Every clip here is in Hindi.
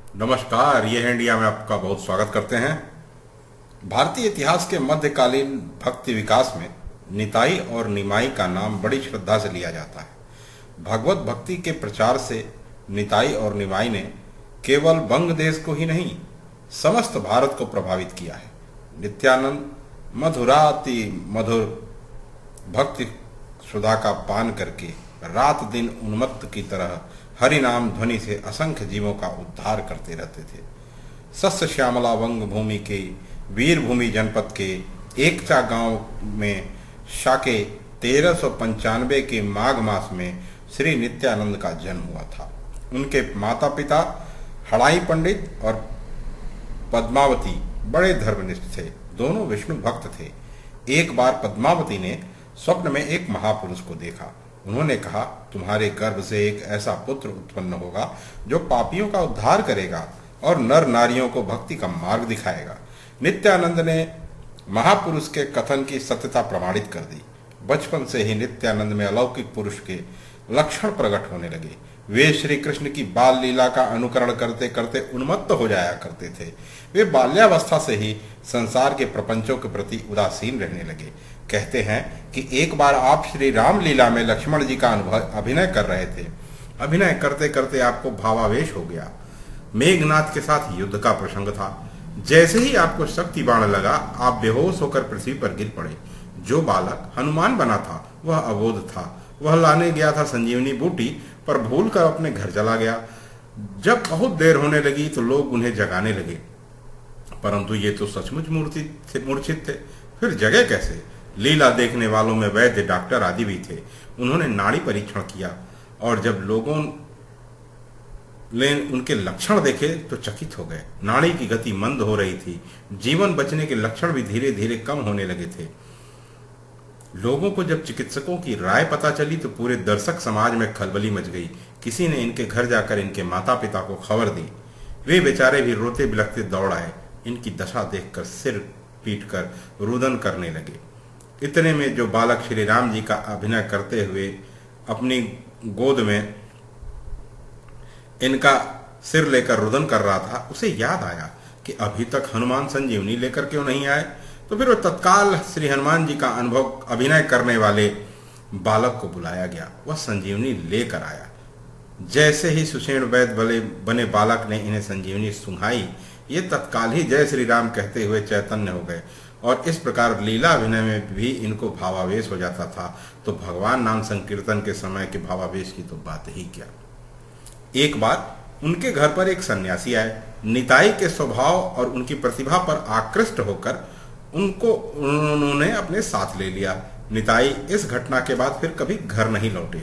नमस्कार, ये है इंडिया में आपका बहुत स्वागत करते हैं। भारतीय इतिहास के मध्यकालीन भक्ति विकास में निताई और निमाई का नाम बड़ी श्रद्धा से लिया जाता है। भगवत भक्ति के प्रचार से निताई और निमाई ने केवल बंग देश को ही नहीं, समस्त भारत को प्रभावित किया है। नित्यानंद मधुराति मधुर भक्ति सुधा का पान करके रात दिन उन्मत्त की तरह हरि नाम ध्वनि से असंख्य जीवों का उद्धार करते रहते थे। सस्य श्यामला वंग भूमि के वीरभूमि जनपद के एकचा गांव में शाके 1395 के माघ मास में श्री नित्यानंद का जन्म हुआ था। उनके माता पिता हड़ाई पंडित और पद्मावती बड़े धर्मनिष्ठ थे। दोनों विष्णु भक्त थे। एक बार पद्मावती ने स्वप्न में एक महापुरुष को देखा। उन्होंने कहा, तुम्हारे गर्भ से एक ऐसा पुत्र उत्पन्न होगा जो पापियों का उद्धार करेगा और नर नारियों को भक्ति का मार्ग दिखाएगा। नित्यानंद ने महापुरुष के कथन की सत्यता प्रमाणित कर दी। बचपन से ही नित्यानंद में अलौकिक पुरुष के लक्षण प्रकट होने लगे। वे श्री कृष्ण की बाल लीला का अनुकरण करते करते उन्मत्त हो जाया करते थे। वे बाल्यावस्था से ही संसार के प्रपंचों के प्रति उदासीन रहने लगे। कहते हैं कि एक बार आप श्री राम लीला में लक्ष्मण जी का अभिनय कर रहे थे। अभिनय करते करते आपको भावावेश हो गया। मेघनाथ के साथ युद्ध का प्रसंग था। जैसे ही आपको शक्ति बाण लगा, आप बेहोश होकर पृथ्वी पर गिर पड़े। जो बालक हनुमान बना था वह अबोध था। वह लाने गया था संजीवनी बूटी, पर भूल कर अपने घर चला गया। जब बहुत देर होने लगी तो लोग उन्हें जगाने लगे, परंतु ये तो सचमुच मूर्छित थे। फिर जगह कैसे? लीला देखने वालों में वैद्य, डॉक्टर आदि भी थे। उन्होंने नाड़ी परीक्षण किया और जब लोगों ने उनके लक्षण देखे तो चकित हो गए। नाड़ी की गति मंद हो रही थी। जीवन बचने के लक्षण भी धीरे धीरे कम होने लगे थे। लोगों को जब चिकित्सकों की राय पता चली तो पूरे दर्शक समाज में खलबली मच गई। किसी ने इनके घर जाकर इनके माता पिता को खबर दी। वे बेचारे भी रोते बिलखते दौड़ आए। इनकी दशा देखकर सिर पीटकर रुदन करने लगे। इतने में जो बालक श्री राम जी का अभिनय करते हुए अपनी गोद में इनका सिर लेकर रुदन कर रहा था, उसे याद आया कि अभी तक हनुमान संजीवनी लेकर क्यों नहीं आए। तो फिर वो तत्काल श्री हनुमान जी का अभिनय करने वाले बालक को बुलाया गया। वह संजीवनी लेकर आया। जैसे ही सुषेण वैद्य बने बालक ने इन्हें संजीवनी सुंघाई, ये तत्काल ही जय श्री राम कहते हुए चैतन्य हो गए और इस प्रकार लीला अभिनय में भी इनको भावावेश हो जाता था। तो भगवान नाम संकीर्तन के समय के भावावेश की तो बात ही क्या। एक बार उनके घर पर एक सन्यासी आए। निताई के स्वभाव और उनकी प्रतिभा पर आकृष्ट होकर उन्होंने अपने साथ ले लिया। निताई इस घटना के बाद फिर कभी घर नहीं लौटे।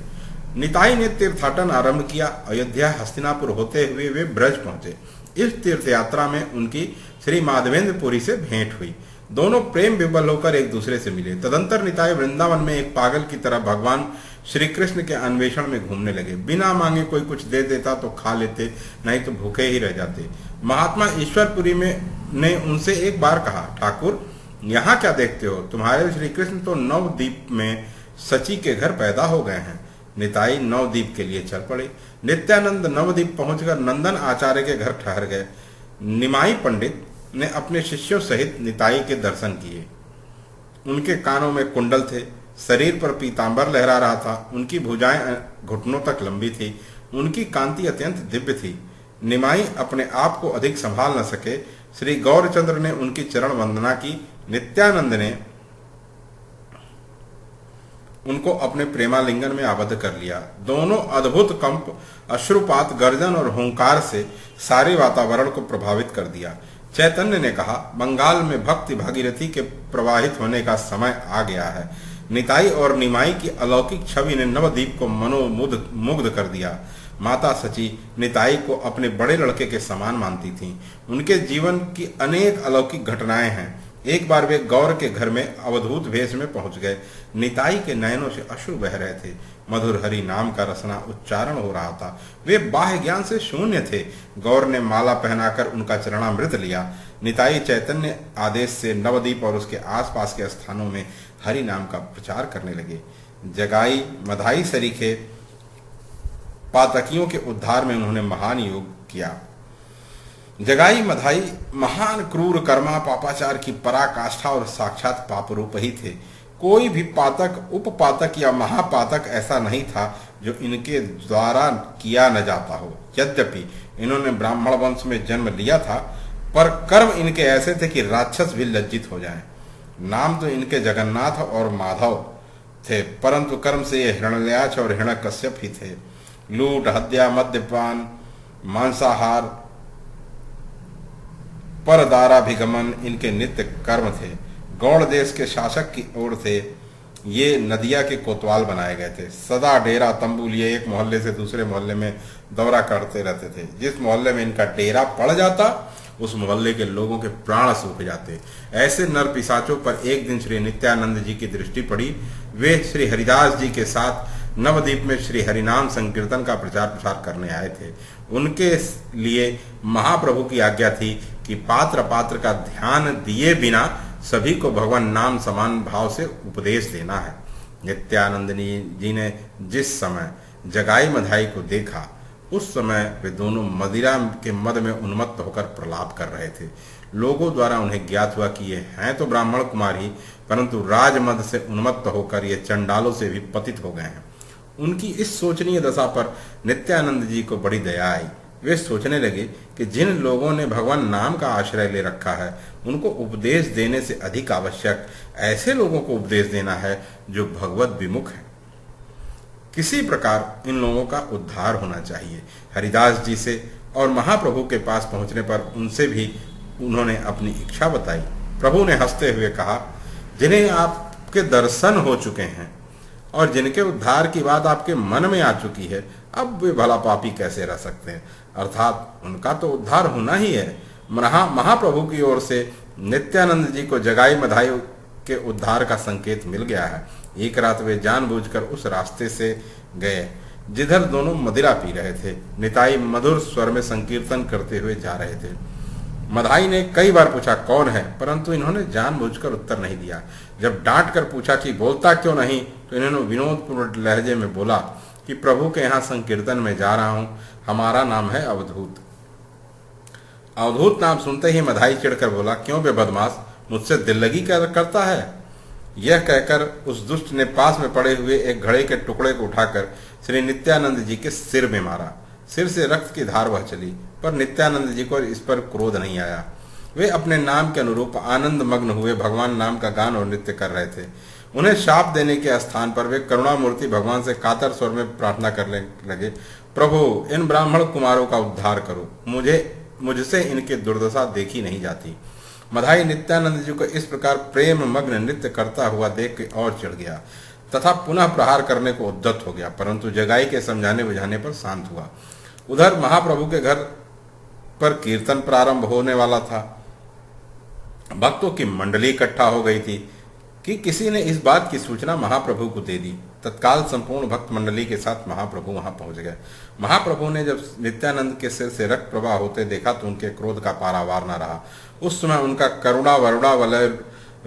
निताई ने तीर्थाटन आरंभ किया। अयोध्या हस्तिनापुर होते हुए वे ब्रज पहुंचे। इस तीर्थ यात्रा में उनकी श्री माधवेंद्रपुरी से भेंट हुई। दोनों प्रेम विवल होकर एक दूसरे से मिले। तदंतर निताई वृंदावन में एक पागल की तरह भगवान श्री कृष्ण के अन्वेषण में घूमने लगे। बिना मांगे कोई कुछ दे देता तो खा लेते, नहीं तो भूखे ही रह जाते। महात्मा ईश्वरपुरी ने उनसे एक बार कहा, ठाकुर यहाँ क्या देखते हो? तुम्हारे श्री कृष्ण तो नवद्वीप में सची के घर पैदा हो गए हैं। निताई नवद्वीप के लिए चल पड़े। नित्यानंद नवद्वीप पहुंचकर नंदन आचार्य के घर ठहर गए। निमाई पंडित ने अपने शिष्यों सहित निताई के दर्शन किए। उनके कानों में कुंडल थे। शरीर पर पीतांबर लहरा रहा था। उनकी भुजाएं घुटनों तक लंबी थी। उनकी कांति अत्यंत दिव्य थी। निमाई अपने आप को अधिक संभाल न सके। श्री गौरचंद्र ने उनकी चरण वंदना की। नित्यानंद ने उनको अपने प्रेमालिंगन में आबद्ध कर लिया। दोनों अद्भुत कंप, अश्रुपात, गर्जन और हुंकार से सारे वातावरण को प्रभावित कर दिया। चैतन्य ने कहा, बंगाल में भक्ति भागीरथी के प्रवाहित होने का समय आ गया है। निताई और निमाई की अलौकिक छवि ने नवद्वीप को मनोमुग्ध कर दिया। माता सची निताई को अपने बड़े लड़के के समान मानती थीं। उनके जीवन की अनेक अलौकिक घटनाएं हैं। एक बार वे गौर के घर में अवधूत वेश में पहुंच गए। निताई के नयनों से अश्रु बह रहे थे। मधुर हरि नाम का रसना उच्चारण हो रहा था। वे बाह्य ज्ञान से शून्य थे। गौर ने माला पहनाकर उनका चरणामृत लिया। निताई चैतन्य आदेश से नवद्वीप और उसके आसपास के स्थानों में हरि नाम का प्रचार करने लगे। जगाई मधाई सरीखे पातकियों के उद्धार में उन्होंने महान योग किया। जगाई मधाई महान क्रूर कर्मा पापाचार की पराकाष्ठा और साक्षात पाप रूप ही थे। कोई भी पातक, उपपातक या महापातक ऐसा नहीं था जो इनके द्वारा किया न जाता हो। यद्यपि इन्होंने ब्राह्मण वंश में जन्म लिया था, पर कर्म इनके ऐसे थे कि राक्षस भी लज्जित हो जाएं। नाम तो इनके जगन्नाथ और माधव थे, परंतु कर्म से ये हिरण्याक्ष और हिरण्यकश्यप ही थे। लूट, हत्या, मद्यपान, मांसाहार, परदाराभिगमन इनके नित्य कर्म थे। गौड़ देश के शासक की ओर से ये नदिया के कोतवाल बनाए गए थे। सदा डेरा तंबू लिए एक मोहल्ले से दूसरे मोहल्ले में दौरा करते रहते थे। जिस मोहल्ले में इनका डेरा पड़ जाता, उस मोहल्ले के लोगों के प्राण सूख जाते। ऐसे नर पिशाचों पर एक दिन श्री नित्यानंद जी की दृष्टि पड़ी। वे श्री हरिदास जी के साथ नवद्वीप में श्री हरिनाम संकीर्तन का प्रचार प्रसार करने आए थे। उनके लिए महाप्रभु की आज्ञा थी कि पात्र पात्र का ध्यान दिए बिना सभी को भगवान नाम समान भाव से उपदेश देना है। नित्यानंद जी ने जिस समय जगाई मधाई को देखा, उस समय वे दोनों मदिरा के मद में उन्मत्त होकर प्रलाप कर रहे थे। लोगों द्वारा उन्हें ज्ञात हुआ कि ये हैं तो ब्राह्मण कुमार ही, परंतु राजमद से उन्मत्त होकर ये चंडालों से भी पतित हो गए हैं। उनकी इस शोचनीय दशा पर नित्यानंद जी को बड़ी दया आई। वे सोचने लगे कि जिन लोगों ने भगवान नाम का आश्रय ले रखा है, उनको उपदेश देने से अधिक आवश्यक ऐसे लोगों को उपदेश देना है जो भगवत विमुख है। किसी प्रकार इन लोगों का उद्धार होना चाहिए। हरिदास जी से और महाप्रभु के पास पहुंचने पर उनसे भी उन्होंने अपनी इच्छा बताई। प्रभु ने हंसते हुए कहा, जिन्हें आपके दर्शन हो चुके हैं और जिनके उद्धार की बात आपके मन में आ चुकी है, अब वे भला पापी कैसे रह सकते हैं? अर्थात उनका तो उद्धार होना ही है। महाप्रभु की ओर से नित्यानंद जी को जगाई मधाई के उद्धार का संकेत मिल गया है। एक रात वे जानबूझकर उस रास्ते से गए जिधर दोनों मदिरा पी रहे थे। निताई मधुर स्वर में संकीर्तन करते हुए जा रहे थे। मधाई ने कई बार पूछा कौन है, परंतु इन्होंने जानबूझकर उत्तर नहीं दिया। जब डांट कर पूछा कि बोलता क्यों नहीं, तो इन्होंने विनोदपूर्ण लहजे में बोला कि प्रभु के यहाँ संकीर्तन में जा रहा हूं, हमारा नाम है अवधूत। अवधूत नाम सुनते ही मधाई चिढ़कर बोला, क्यों बे बदमाश, मुझसे दिल लगी करता है? यह कहकर उस दुष्ट ने पास में पड़े हुए एक घड़े के टुकड़े को उठाकर श्री नित्यानंद जी के सिर में मारा। सिर से रक्त की धार बह चली, पर नित्यानंद जी को इस पर क्रोध नहीं आया। वे अपने नाम के अनुरूप आनंद मग्न हुए भगवान नाम का गान और नृत्य कर रहे थे। उन्हें शाप देने के स्थान पर वे करुणामूर्ति भगवान से कातर स्वर में प्रार्थना करने लगे, प्रभु इन ब्राह्मण कुमारों का उद्धार करो, मुझसे इनकी दुर्दशा देखी नहीं जाती। मधाई नित्यानंद जी को इस प्रकार प्रेम मग्न नृत्य करता हुआ देख के और चिढ़ गया तथा पुनः प्रहार करने को उद्यत हो गया, परंतु जगाई के समझाने बुझाने पर शांत हुआ। उधर महाप्रभु के घर पर कीर्तन प्रारंभ होने वाला था। भक्तों की मंडली इकट्ठा हो गई थी कि किसी ने इस बात की सूचना महाप्रभु को दे दी। तत्काल संपूर्ण भक्त मंडली के साथ महाप्रभु वहां पहुंच गए। महाप्रभु ने जब नित्यानंद के सिर से रक्त प्रवाह होते देखा तो उनके क्रोध का पारावार न रहा। उस समय उनका करुणा वरुणा वलय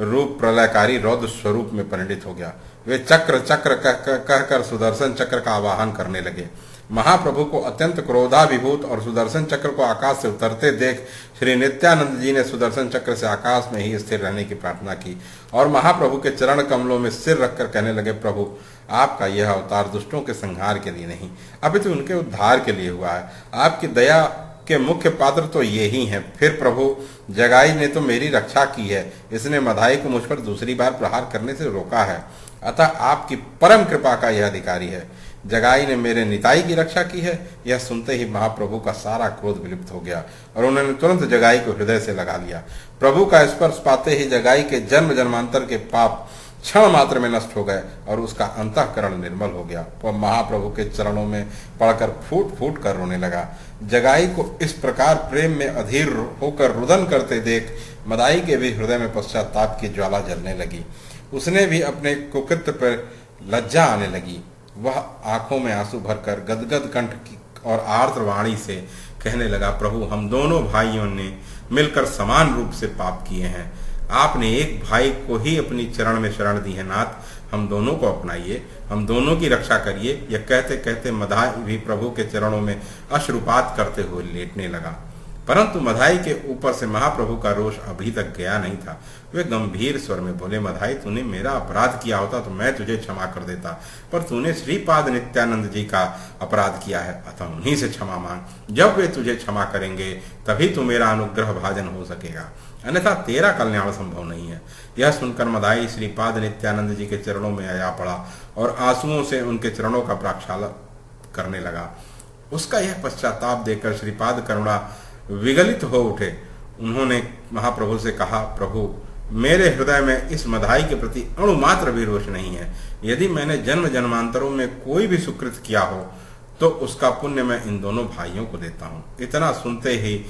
रूप प्रलयकारी रौद्र स्वरूप में परिणित हो गया। वे चक्र चक्र कहकर सुदर्शन चक्र का आवाहन करने लगे। महाप्रभु को अत्यंत क्रोधाभिभूत और सुदर्शन चक्र को आकाश से उतरते देख श्री नित्यानंद जी ने सुदर्शन चक्र से आकाश में ही स्थिर रहने की प्रार्थना की और महाप्रभु के चरण कमलों में सिर रखकर कहने लगे, प्रभु आपका यह अवतार दुष्टों के संहार के लिए नहीं, अपितु उनके उद्धार के लिए हुआ है। आपकी दया के मुख्य पात्र तो ये ही हैं। फिर प्रभु जगाई ने तो मेरी रक्षा की है, इसने मधाई को मुझ पर दूसरी बार प्रहार करने से रोका है, अतः आपकी परम कृपा का यह अधिकारी है। जगाई ने मेरे निताई की रक्षा की है। यह सुनते ही महाप्रभु का सारा क्रोध विलुप्त हो गया और उन्होंने तुरंत जगाई को हृदय से लगा लिया। प्रभु का स्पर्श पाते ही जगाई के जन्म जन्मांतर के पाप क्षण मात्र में नष्ट हो गए और उसका अंतःकरण निर्मल हो गया। वह महाप्रभु के चरणों में पड़कर फूट फूट कर रोने लगा। जगाई को इस प्रकार प्रेम में अधीर होकर रुदन करते देख मदाई के भी हृदय में पश्चाताप की ज्वाला जलने लगी। उसने भी अपने कुकृत्य पर लज्जा आने लगी। वह आंखों में आंसू भरकर गदगद कंठ की और आर्द्र वाणी से कहने लगा, प्रभु हम दोनों भाइयों ने मिलकर समान रूप से पाप किए हैं। आपने एक भाई को ही अपनी चरण में शरण दी है, नाथ हम दोनों को अपनाइए, हम दोनों की रक्षा करिए। यह कहते कहते मधाई भी प्रभु के चरणों में अश्रुपात करते हुए लेटने लगा। परंतु मधाई के ऊपर से महाप्रभु का रोष अभी तक गया नहीं था। वे गंभीर स्वर में बोले, मधाई, तूने मेरा अपराध किया होता तो मैं तुझे क्षमा कर देता, पर तूने श्रीपाद नित्यानंद जी का अपराध किया है, अतः उन्हीं से क्षमा मांग। जब वे तुझे क्षमा करेंगे तभी तो मेरा अनुग्रह भाजन हो सकेगा, अन्यथा तेरा कल्याण संभव नहीं है। यह सुनकर मधाई श्रीपाद नित्यानंद जी के चरणों में आया पड़ा और आंसुओं से उनके चरणों का प्रक्षालन करने लगा। उसका यह पश्चाताप देखकर श्रीपाद करुणा विगलित हो उठे। उन्होंने महाप्रभु से कहा, प्रभु, मेरे हृदय में इस मधाई के प्रति अणुमात्र भी रोष नहीं है। यदि मैंने जन्म जन्मांतरों में कोई भी सुकृत किया हो तो उसका पुण्य मैं इन दोनों भाइयों को देता हूँ। इतना सुनते ही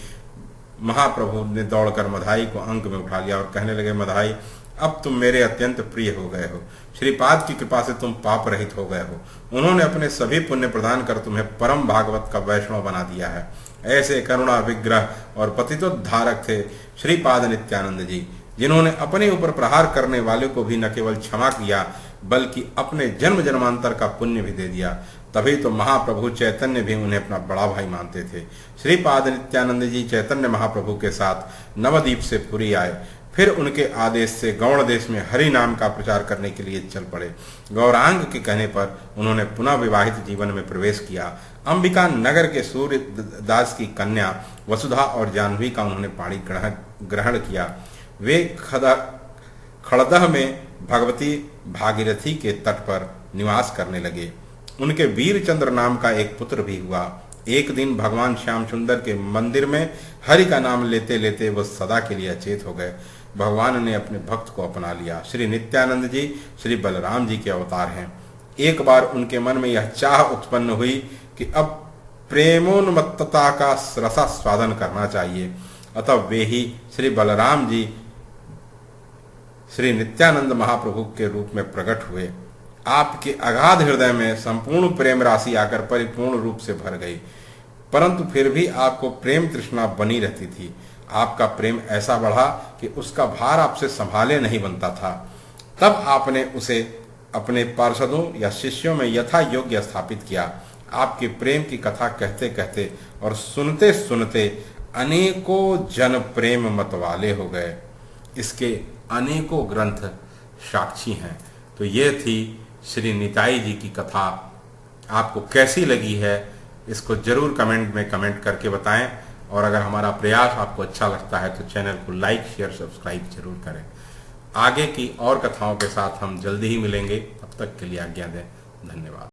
महाप्रभु ने दौड़कर मधाई को अंक में उठा लिया और कहने लगे, मधाई, अब तुम मेरे अत्यंत प्रिय हो गए हो। श्रीपाद की कृपा से तुम पाप रहित हो गए हो। उन्होंने अपने सभी पुण्य प्रदान कर तुम्हें परम भागवत का वैष्णव बना दिया है। ऐसे करुणा विग्रह और पतितोद्धारक थे श्रीपाद नित्यानंद जी, जिन्होंने अपने ऊपर प्रहार करने वाले को भी न केवल क्षमा किया बल्कि अपने जन्म जन्मांतर का पुण्य भी दे दिया। तभी तो महाप्रभु चैतन्य भी उन्हें अपना बड़ा भाई मानते थे। श्रीपाद नित्यानंद जी चैतन्य महाप्रभु के साथ नवद्वीप से पुरी आए। फिर उनके आदेश से गौड़ देश में हरि नाम का प्रचार करने के लिए चल पड़े। गौरांग के कहने पर उन्होंने पुनः विवाहित जीवन में प्रवेश किया। अंबिका नगर के सूर्य दास की कन्या वसुधा और जाह्नवी का उन्होंने पाणी ग्रहण किया। वे खड़दह में भगवती भागीरथी के तट पर निवास करने लगे। उनके वीरचंद्र नाम का एक पुत्र भी हुआ। एक दिन भगवान श्याम सुंदर के मंदिर में हरि का नाम लेते लेते वह सदा के लिए अचेत हो गए। भगवान ने अपने भक्त को अपना लिया। श्री नित्यानंद जी श्री बलराम जी के अवतार हैं। एक बार उनके मन में यह चाह उत्पन्न हुई कि अब प्रेमोन्मत्तता का रसास्वादन करना चाहिए, अतः वे ही श्री बलराम जी श्री नित्यानंद महाप्रभु के रूप में प्रकट हुए। आपके अगाध हृदय में संपूर्ण प्रेम राशि आकर परिपूर्ण रूप से भर गई, परंतु फिर भी आपको प्रेम तृष्णा बनी रहती थी। आपका प्रेम ऐसा बढ़ा कि उसका भार आपसे संभाले नहीं बनता था। तब आपने उसे अपने पार्षदों या शिष्यों में यथा योग्य स्थापित किया। आपके प्रेम की कथा कहते कहते और सुनते सुनते अनेकों जन प्रेम मत वाले हो गए। इसके अनेकों ग्रंथ साक्षी हैं। तो ये थी श्री निताई जी की कथा। आपको कैसी लगी है इसको जरूर कमेंट में कमेंट करके बताएं, और अगर हमारा प्रयास आपको अच्छा लगता है तो चैनल को लाइक शेयर सब्सक्राइब जरूर करें। आगे की और कथाओं के साथ हम जल्दी ही मिलेंगे। तब तक के लिए आज्ञा दें। धन्यवाद।